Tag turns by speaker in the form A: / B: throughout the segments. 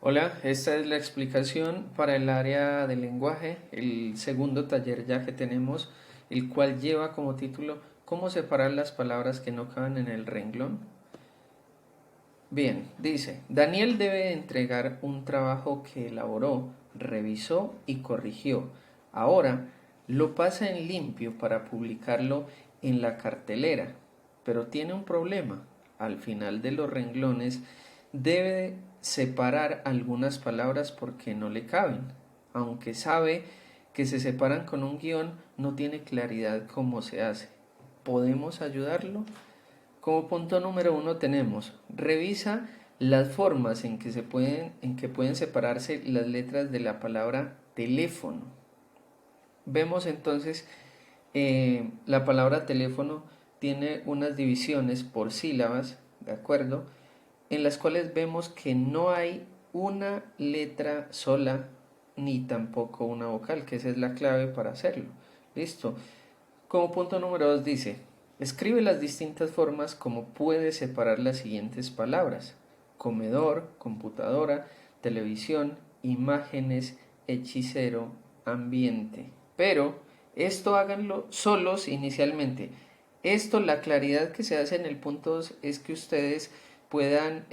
A: Hola, esta es la explicación para el área del lenguaje, el segundo taller ya que tenemos, el cual lleva como título ¿Cómo separar las palabras que no caben en el renglón? Bien, dice, Daniel debe entregar un trabajo que elaboró, revisó y corrigió. Ahora lo pasa en limpio para publicarlo en la cartelera, pero tiene un problema. Al final de los renglones debe separar algunas palabras porque no le caben. Aunque sabe que se separan con un guión, no tiene claridad cómo se hace. ¿Podemos ayudarlo? Como punto número uno tenemos, revisa las formas en que pueden separarse las letras de la palabra teléfono. Vemos entonces la palabra teléfono tiene unas divisiones por sílabas, ¿de acuerdo? En las cuales vemos que no hay una letra sola ni tampoco una vocal, que esa es la clave para hacerlo. Listo. Como punto número 2 dice, escribe las distintas formas como puedes separar las siguientes palabras: comedor, computadora, televisión, imágenes, hechicero, ambiente. Pero esto háganlo solos inicialmente. Esto, la claridad que se hace en el punto 2 es que ustedes puedan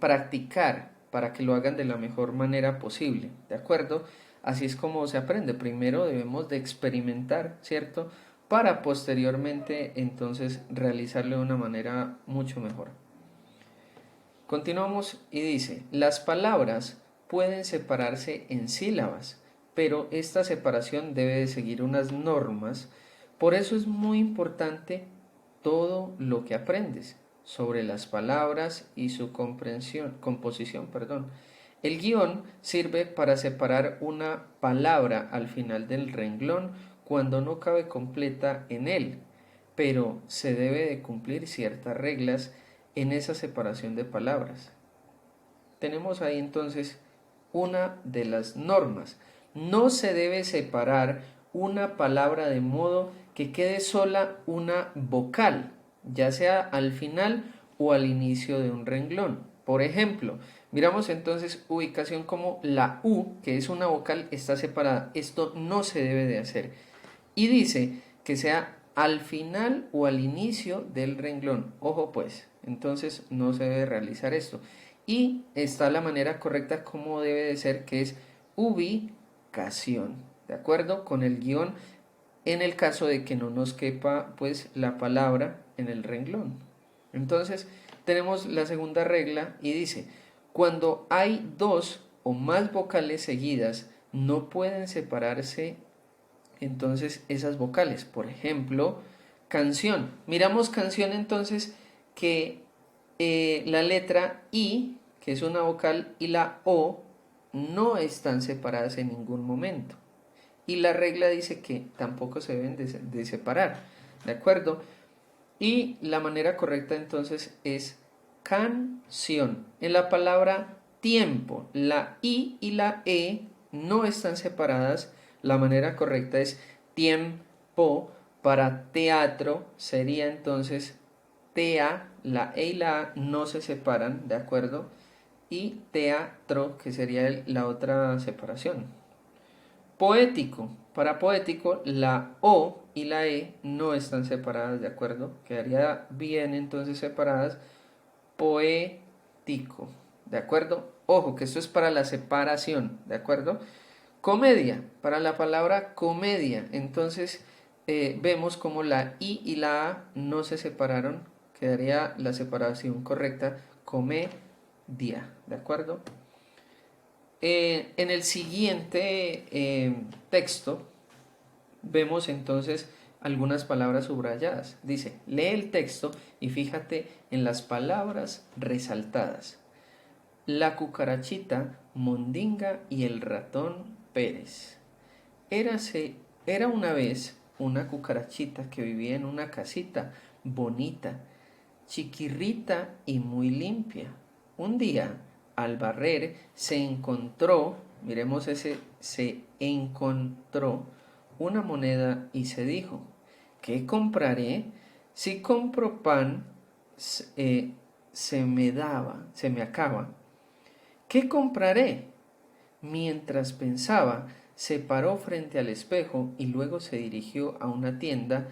A: practicar para que lo hagan de la mejor manera posible, ¿de acuerdo? Así es como se aprende. Primero debemos de experimentar, ¿cierto? Para posteriormente entonces realizarlo de una manera mucho mejor. Continuamos y dice, las palabras pueden separarse en sílabas, pero esta separación debe de seguir unas normas. Por eso es muy importante todo lo que aprendes sobre las palabras y su composición. El guión sirve para separar una palabra al final del renglón cuando no cabe completa en él, pero se debe de cumplir ciertas reglas en esa separación de palabras. Tenemos ahí entonces una de las normas. No se debe separar una palabra de modo que quede sola una vocal, ya sea al final o al inicio de un renglón. Por ejemplo, miramos entonces ubicación como la U, que es una vocal, está separada. Esto no se debe de hacer. Y dice que sea al final o al inicio del renglón. Ojo pues, entonces no se debe realizar esto. Y está la manera correcta como debe de ser, que es ubicación, ¿de acuerdo? Con el guión en el caso de que no nos quepa pues la palabra en el renglón. Entonces tenemos la segunda regla y dice, cuando hay dos o más vocales seguidas, no pueden separarse entonces esas vocales. Por ejemplo, canción. Miramos canción entonces que la letra I, que es una vocal, y la O no están separadas en ningún momento. Y la regla dice que tampoco se deben de separar. ¿De acuerdo? Y la manera correcta entonces es canción. En la palabra tiempo, la I y la E no están separadas. La manera correcta es tiempo. Para teatro sería entonces tea, la E y la A no se separan, ¿de acuerdo? Y teatro, que sería la otra separación. Poético. Para poético, la O y la E no están separadas, ¿de acuerdo? Quedaría bien entonces separadas. Poético, ¿de acuerdo? Ojo, que esto es para la separación, ¿de acuerdo? Comedia. Para la palabra comedia, entonces vemos como la I y la A no se separaron. Quedaría la separación correcta. Comedia, ¿de acuerdo? En el siguiente texto vemos entonces algunas palabras subrayadas. Dice, lee el texto y fíjate en las palabras resaltadas. La cucarachita, Mondinga y el ratón Pérez. Érase, era una vez una cucarachita que vivía en una casita bonita, chiquirrita y muy limpia. Un día, al barrer, se encontró, miremos ese, se encontró una moneda y se dijo, ¿qué compraré? Si compro pan, se me acaba. ¿Qué compraré? Mientras pensaba, se paró frente al espejo y luego se dirigió a una tienda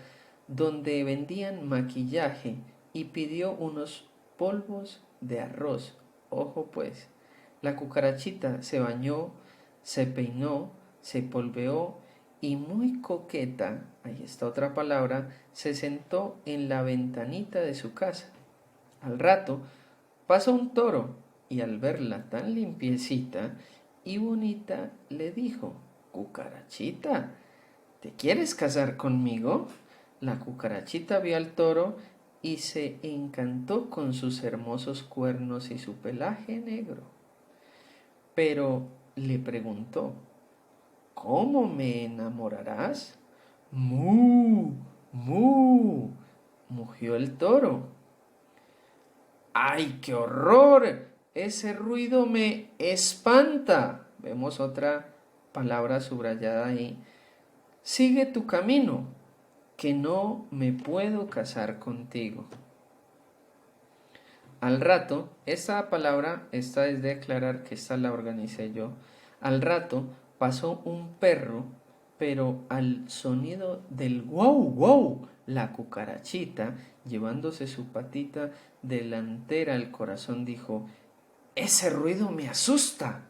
A: donde vendían maquillaje y pidió unos polvos de arroz. Ojo pues, la cucarachita se bañó, se peinó, se polveó y muy coqueta, ahí está otra palabra, se sentó en la ventanita de su casa. Al rato pasó un toro y al verla tan limpiecita y bonita le dijo: Cucarachita, ¿te quieres casar conmigo? La cucarachita vio al toro y se encantó con sus hermosos cuernos y su pelaje negro. Pero le preguntó: ¿cómo me enamorarás? ¡Mu! ¡Mu! Mugió el toro. ¡Ay, qué horror! Ese ruido me espanta. Vemos otra palabra subrayada ahí. Sigue tu camino, que no me puedo casar contigo. Al rato, esta palabra, esta es de aclarar que esta la organicé yo. Al rato pasó un perro, pero al sonido del wow, wow, la cucarachita, llevándose su patita delantera al corazón, dijo: ese ruido me asusta.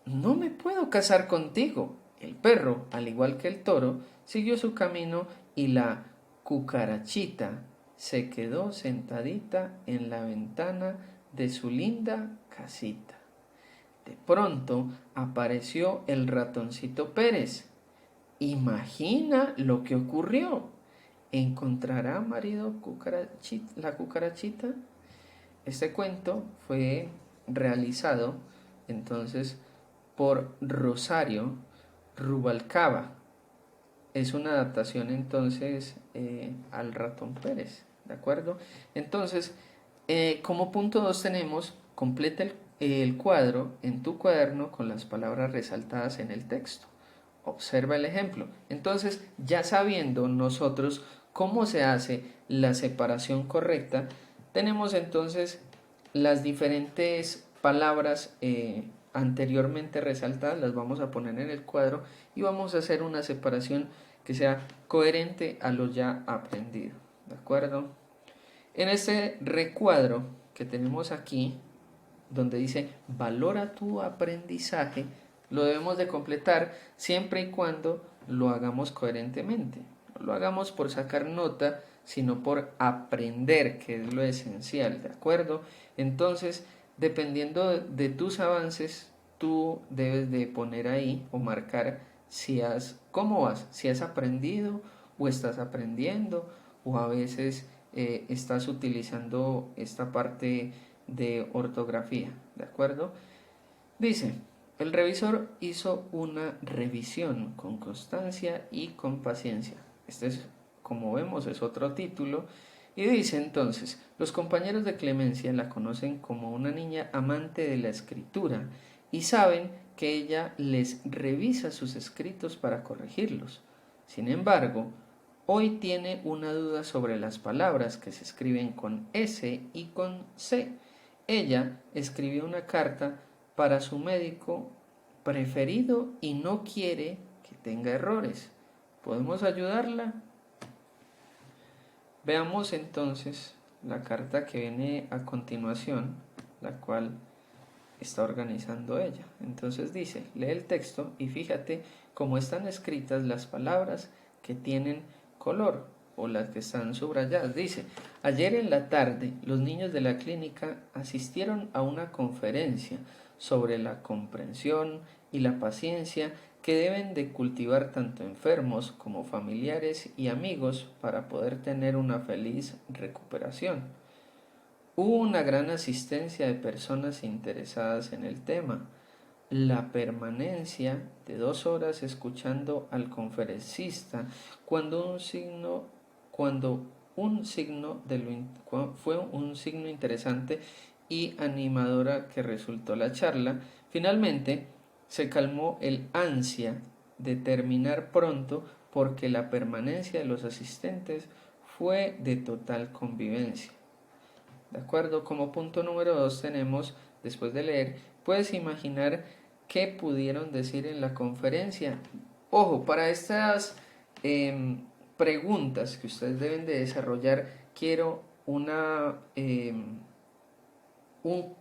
A: No me puedo casar contigo. El perro, al igual que el toro, siguió su camino y la cucarachita se quedó sentadita en la ventana de su linda casita. De pronto apareció el ratoncito Pérez. Imagina lo que ocurrió. ¿Encontrará marido la cucarachita? Este cuento fue realizado entonces por Rosario Rubalcaba. Es una adaptación entonces al ratón Pérez, ¿de acuerdo? Entonces, como punto 2 tenemos: completa el cuadro en tu cuaderno con las palabras resaltadas en el texto. Observa el ejemplo. Entonces, ya sabiendo nosotros cómo se hace la separación correcta, tenemos entonces las diferentes palabras anteriormente resaltadas, las vamos a poner en el cuadro y vamos a hacer una separación que sea coherente a lo ya aprendido. ¿De acuerdo? En este recuadro que tenemos aquí, donde dice valora tu aprendizaje, lo debemos de completar siempre y cuando lo hagamos coherentemente. No lo hagamos por sacar nota, sino por aprender, que es lo esencial, ¿de acuerdo? Entonces, dependiendo de tus avances, tú debes de poner ahí o marcar cómo vas, si has aprendido o estás aprendiendo, o a veces estás utilizando esta parte de ortografía, ¿de acuerdo? Dice: el revisor hizo una revisión con constancia y con paciencia. Este es, como vemos, es otro título. Y dice entonces: los compañeros de Clemencia la conocen como una niña amante de la escritura y saben que ella les revisa sus escritos para corregirlos. Sin embargo, hoy tiene una duda sobre las palabras que se escriben con S y con C. Ella escribió una carta para su médico preferido y no quiere que tenga errores. ¿Podemos ayudarla? Veamos entonces la carta que viene a continuación, la cual está organizando ella. Entonces dice: lee el texto y fíjate cómo están escritas las palabras que tienen color o las que están subrayadas. Dice: ayer en la tarde los niños de la clínica asistieron a una conferencia sobre la comprensión y la paciencia que deben de cultivar tanto enfermos como familiares y amigos para poder tener una feliz recuperación. Hubo una gran asistencia de personas interesadas en el tema. La permanencia de 2 horas escuchando al conferencista fue un signo interesante y animadora que resultó la charla. Finalmente se calmó el ansia de terminar pronto porque la permanencia de los asistentes fue de total convivencia. ¿De acuerdo? Como punto número 2 tenemos después de leer, puedes imaginar qué pudieron decir en la conferencia. Ojo, para estas preguntas que ustedes deben de desarrollar, quiero un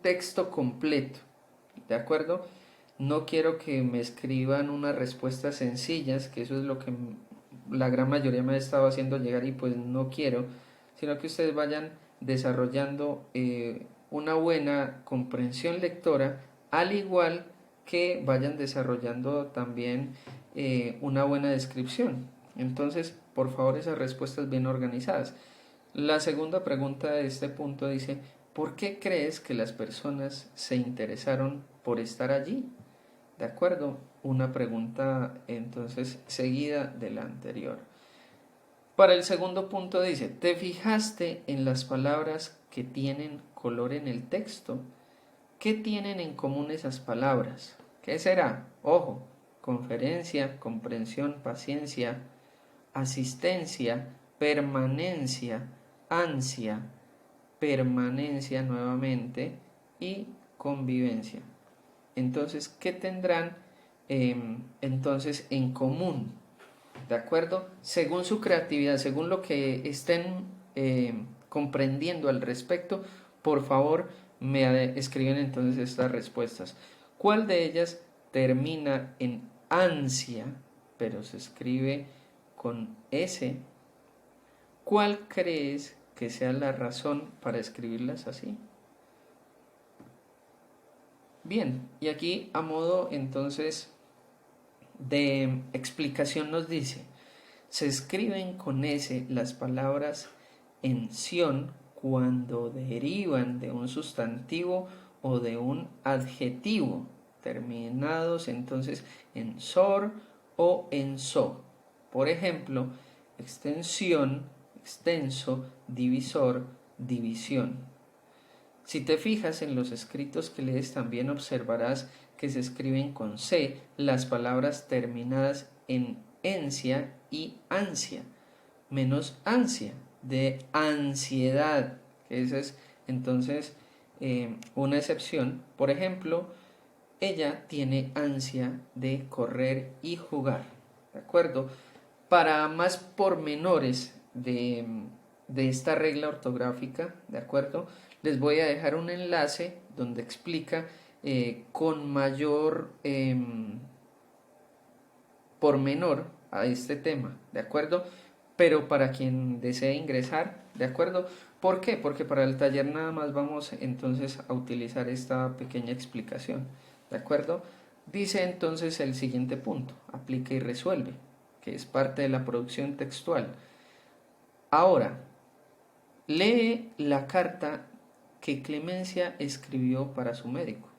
A: texto completo, ¿de acuerdo? No quiero que me escriban unas respuestas sencillas, que eso es lo que la gran mayoría me ha estado haciendo llegar y pues no quiero, sino que ustedes vayan desarrollando una buena comprensión lectora, al igual que vayan desarrollando también una buena descripción. Entonces, por favor, esas respuestas bien organizadas. La segunda pregunta de este punto dice, ¿por qué crees que las personas se interesaron por estar allí? ¿De acuerdo? Una pregunta entonces seguida de la anterior. Para el segundo punto dice, ¿te fijaste en las palabras que tienen color en el texto? ¿Qué tienen en común esas palabras? ¿Qué será? Ojo, conferencia, comprensión, paciencia, asistencia, permanencia, ansia, permanencia nuevamente y convivencia. Entonces, ¿qué tendrán entonces en común? ¿De acuerdo? Según su creatividad, según lo que estén comprendiendo al respecto, por favor me escriben entonces estas respuestas. ¿Cuál de ellas termina en ansia, pero se escribe con S? ¿Cuál crees que sea la razón para escribirlas así? Bien, y aquí a modo entonces de explicación nos dice, se escriben con S las palabras en sion cuando derivan de un sustantivo o de un adjetivo, terminados entonces en sor o en so. Por ejemplo, extensión, extenso, divisor, división. Si te fijas en los escritos que lees, también observarás que se escriben con C las palabras terminadas en encia y ansia, menos ansia, de ansiedad, que esa es entonces una excepción. Por ejemplo, ella tiene ansia de correr y jugar, ¿de acuerdo? Para más pormenores de esta regla ortográfica, ¿de acuerdo? Les voy a dejar un enlace donde explica con mayor pormenor a este tema, ¿de acuerdo? Pero para quien desee ingresar, ¿de acuerdo? ¿Por qué? Porque para el taller nada más vamos entonces a utilizar esta pequeña explicación, ¿de acuerdo? Dice entonces el siguiente punto, aplica y resuelve, que es parte de la producción textual. Ahora, lee la carta que Clemencia escribió para su médico.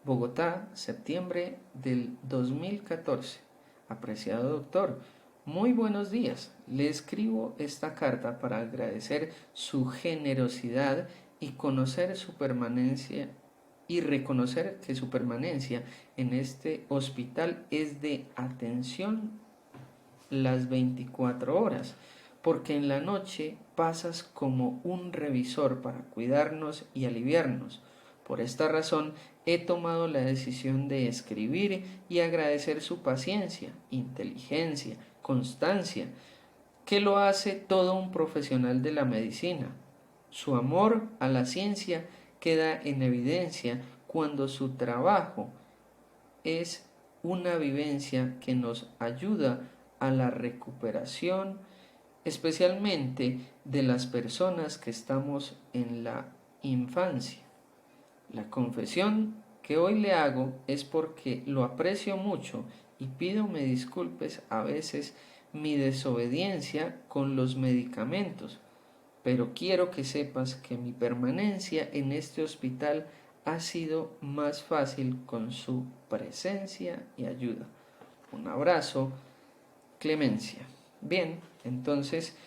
A: Bogotá, septiembre del 2014. Apreciado doctor, muy buenos días. Le escribo esta carta para agradecer su generosidad y conocer su permanencia y reconocer que su permanencia en este hospital es de atención las 24 horas, porque en la noche pasas como un revisor para cuidarnos y aliviarnos. Por esta razón he tomado la decisión de escribir y agradecer su paciencia, inteligencia, constancia, que lo hace todo un profesional de la medicina. Su amor a la ciencia queda en evidencia cuando su trabajo es una vivencia que nos ayuda a la recuperación, especialmente de las personas que estamos en la infancia. La confesión que hoy le hago es porque lo aprecio mucho y pido me disculpes a veces mi desobediencia con los medicamentos, pero quiero que sepas que mi permanencia en este hospital ha sido más fácil con su presencia y ayuda. Un abrazo, Clemencia. Bien, entonces,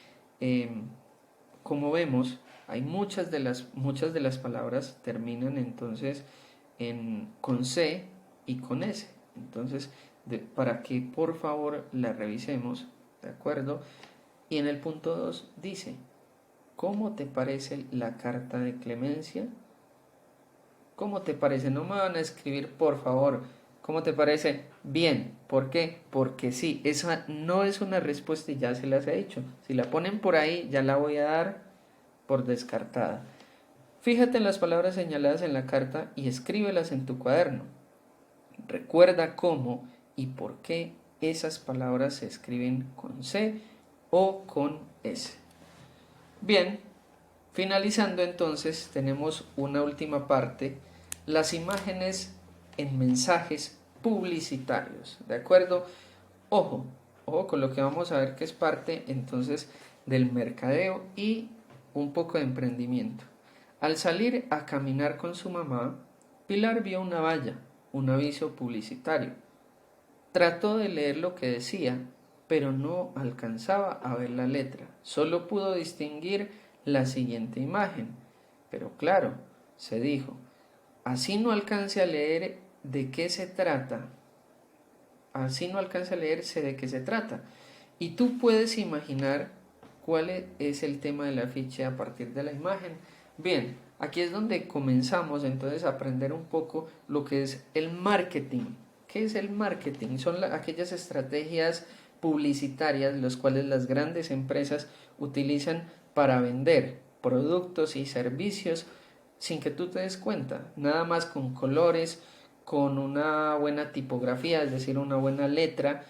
A: como vemos, hay muchas de las palabras terminan entonces con C y con S. Entonces, para que por favor la revisemos, ¿de acuerdo? Y en el punto 2 dice, ¿cómo te parece la carta de Clemencia? ¿Cómo te parece? No me van a escribir, por favor. ¿Cómo te parece? Bien. ¿Por qué? Porque sí, esa no es una respuesta y ya se las he dicho. Si la ponen por ahí, ya la voy a dar por descartada. Fíjate en las palabras señaladas en la carta y escríbelas en tu cuaderno. Recuerda cómo y por qué esas palabras se escriben con C o con S. Bien, finalizando entonces, tenemos una última parte, las imágenes en mensajes publicitarios, ¿de acuerdo? Ojo, ojo con lo que vamos a ver que es parte entonces del mercadeo y un poco de emprendimiento. Al salir a caminar con su mamá, Pilar vio una valla, un aviso publicitario. Trató de leer lo que decía, pero no alcanzaba a ver la letra. Solo pudo distinguir la siguiente imagen. Pero claro, se dijo, así no alcance a leer de qué se trata. Así no alcance a leerse de qué se trata. Y tú puedes imaginar cuál es el tema del afiche a partir de la imagen. Bien, aquí es donde comenzamos entonces a aprender un poco lo que es el marketing. ¿Qué es el marketing? Son aquellas estrategias publicitarias las cuales las grandes empresas utilizan para vender productos y servicios sin que tú te des cuenta, nada más con colores, con una buena tipografía, es decir, una buena letra,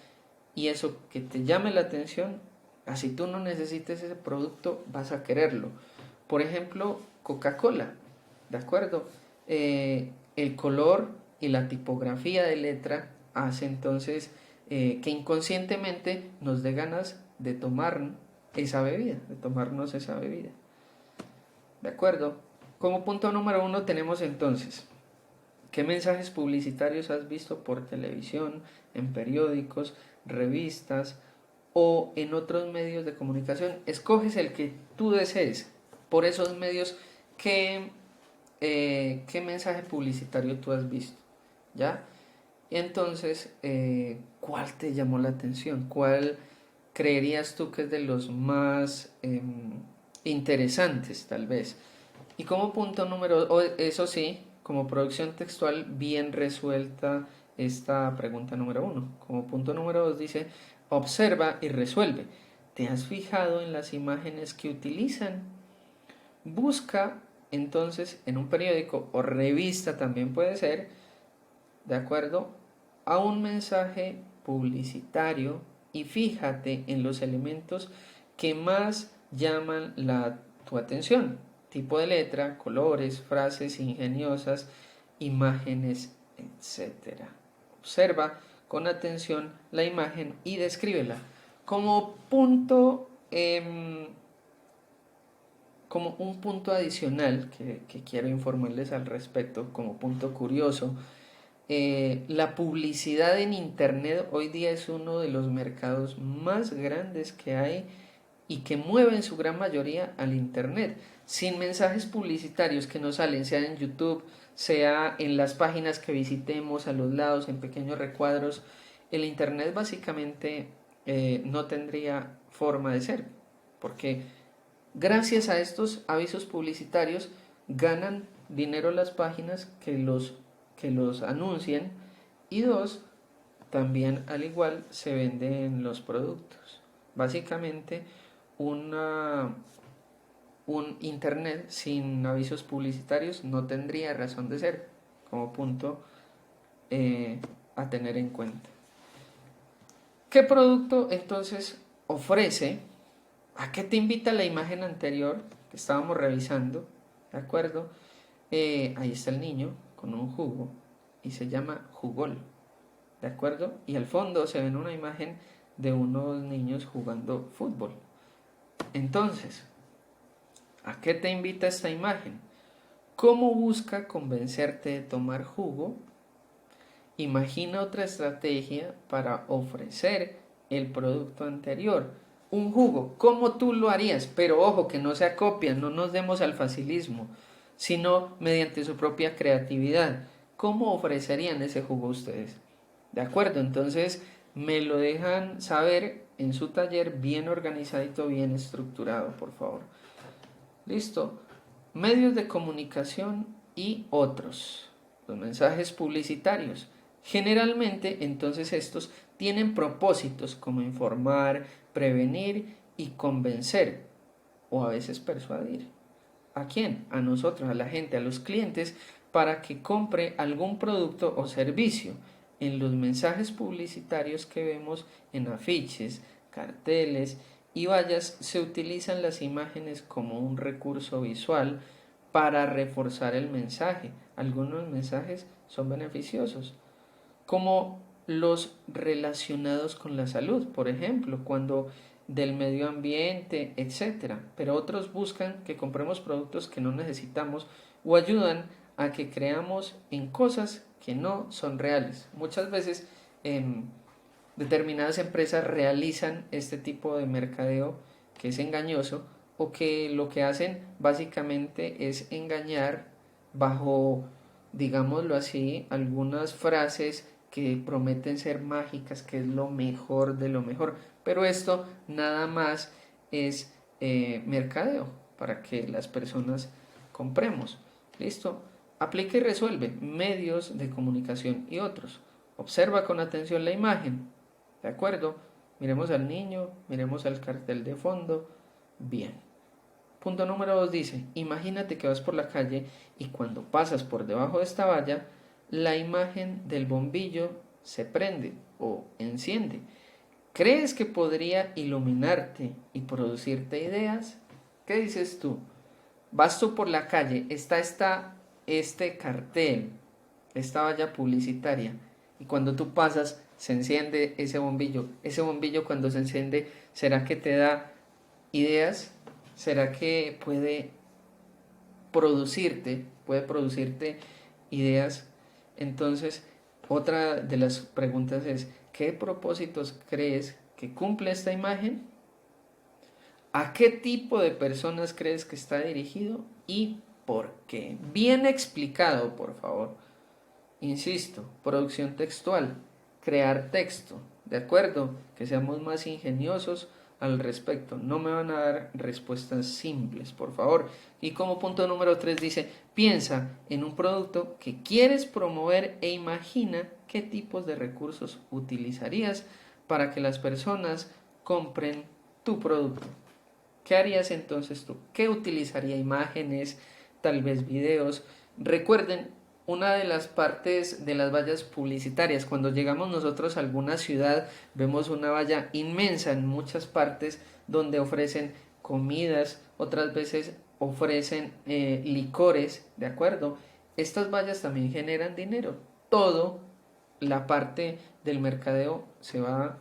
A: y eso que te llame la atención, así tú no necesites ese producto, vas a quererlo. Por ejemplo, Coca-Cola, ¿de acuerdo? El color y la tipografía de letra hace entonces que inconscientemente nos dé ganas de tomar esa bebida, de tomarnos esa bebida. ¿De acuerdo? Como punto número 1 tenemos entonces, ¿qué mensajes publicitarios has visto por televisión, en periódicos, revistas o en otros medios de comunicación? Escoges el que tú desees. Por esos medios, ¿qué mensaje publicitario tú has visto? ¿Ya? Entonces, ¿cuál te llamó la atención? ¿Cuál creerías tú que es de los más interesantes, tal vez? Y como punto número, eso sí, como producción textual bien resuelta esta pregunta número 1. Como punto número 2 dice, observa y resuelve. ¿Te has fijado en las imágenes que utilizan? Busca entonces en un periódico o revista también puede ser, ¿de acuerdo? A un mensaje publicitario y fíjate en los elementos que más llaman tu atención. Tipo de letra, colores, frases ingeniosas, imágenes, etc. Observa con atención la imagen y descríbela. Como punto, como un punto adicional que quiero informarles al respecto, como punto curioso, la publicidad en Internet hoy día es uno de los mercados más grandes que hay y que mueve en su gran mayoría al Internet. Sin mensajes publicitarios que nos salen, sea en YouTube, sea en las páginas que visitemos, a los lados, en pequeños recuadros, el Internet básicamente no tendría forma de ser, porque gracias a estos avisos publicitarios ganan dinero las páginas que los anuncien y dos, también al igual se venden los productos. Básicamente un internet sin avisos publicitarios no tendría razón de ser, como punto a tener en cuenta. ¿Qué producto entonces ofrece? ¿A qué te invita la imagen anterior que estábamos revisando? ¿De acuerdo? Ahí está el niño con un jugo y se llama Jugol. ¿De acuerdo? Y al fondo se ve una imagen de unos niños jugando fútbol. Entonces, ¿a qué te invita esta imagen? ¿Cómo busca convencerte de tomar jugo? Imagina otra estrategia para ofrecer el producto anterior. Un jugo, ¿cómo tú lo harías? Pero ojo, que no se acopian, no nos demos al facilismo, sino mediante su propia creatividad. ¿Cómo ofrecerían ese jugo ustedes? ¿De acuerdo? Entonces me lo dejan saber en su taller bien organizadito, bien estructurado, por favor. Listo. Medios de comunicación y otros. Los mensajes publicitarios. Generalmente, entonces, estos tienen propósitos como informar, prevenir y convencer, o a veces persuadir. ¿A quién? A nosotros, a la gente, a los clientes, para que compre algún producto o servicio. En los mensajes publicitarios que vemos en afiches, carteles y vallas se utilizan las imágenes como un recurso visual para reforzar el mensaje. Algunos mensajes son beneficiosos, como los relacionados con la salud, por ejemplo, cuando del medio ambiente, etcétera. Pero otros buscan que compremos productos que no necesitamos o ayudan a que creamos en cosas que no son reales. Muchas veces determinadas empresas realizan este tipo de mercadeo que es engañoso o que lo que hacen básicamente es engañar bajo, digámoslo así, algunas frases que prometen ser mágicas, que es lo mejor de lo mejor. Pero esto nada más es mercadeo para que las personas compremos. ¿Listo? Aplica y resuelve medios de comunicación y otros. Observa con atención la imagen. ¿De acuerdo? Miremos al niño, miremos al cartel de fondo. Bien. Punto número 2 dice, imagínate que vas por la calle y cuando pasas por debajo de esta valla, la imagen del bombillo se prende o enciende. ¿Crees que podría iluminarte y producirte ideas? ¿Qué dices tú? Vas tú por la calle, está este cartel, esta valla publicitaria, y cuando tú pasas se enciende ese bombillo. Ese bombillo cuando se enciende, ¿será que te da ideas? ¿Será que puede producirte ideas? Entonces, otra de las preguntas es, ¿qué propósitos crees que cumple esta imagen? ¿A qué tipo de personas crees que está dirigido y por qué? Bien explicado, por favor. Insisto, producción textual, crear texto, ¿de acuerdo? Que seamos más ingeniosos al respecto. No me van a dar respuestas simples, por favor. Y como punto número 3 dice, piensa en un producto que quieres promover e imagina qué tipos de recursos utilizarías para que las personas compren tu producto. ¿Qué harías entonces tú? ¿Qué utilizaría? Imágenes, tal vez videos. Recuerden, una de las partes de las vallas publicitarias, cuando llegamos nosotros a alguna ciudad, vemos una valla inmensa en muchas partes donde ofrecen comidas, otras veces ofrecen licores, ¿de acuerdo? Estas vallas también generan dinero. Todo la parte del mercadeo se va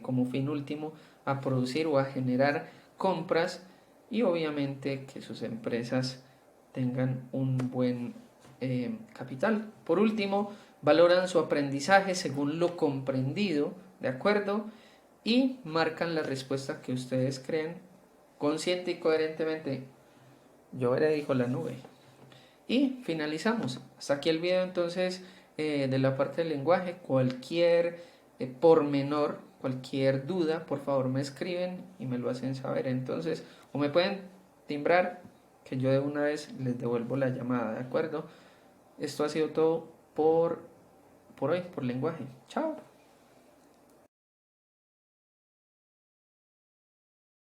A: como fin último a producir o a generar compras y obviamente que sus empresas tengan un buen capital. Por último, valoran su aprendizaje según lo comprendido, ¿de acuerdo? Y marcan la respuesta que ustedes creen consciente y coherentemente. Yo veré, dijo la nube. Y finalizamos. Hasta aquí el video entonces de la parte del lenguaje. Cualquier pormenor, cualquier duda, por favor me escriben y me lo hacen saber. Entonces, o me pueden timbrar que yo de una vez les devuelvo la llamada, ¿de acuerdo? Esto ha sido todo por hoy, por lenguaje. Chao.